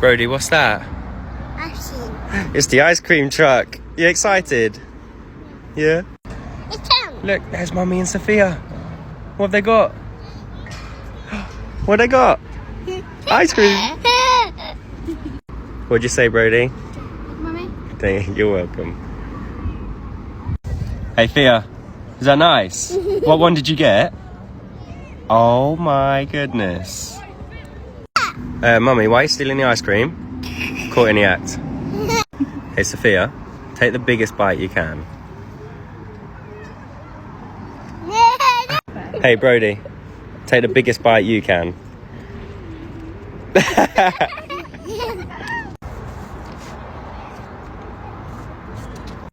Brody, what's that? It's the ice cream truck. You excited? Yeah? Look, there's Mummy and Sophia. What have they got? What they got? Ice cream. What'd you say, Brody? Mummy? You're welcome. Hey, Thea. Is that nice? What one did you get? Oh my goodness. Mummy, why are you stealing the ice cream? Caught in the act. Hey, Sophia, take the biggest bite you can. Hey, Brody, take the biggest bite you can.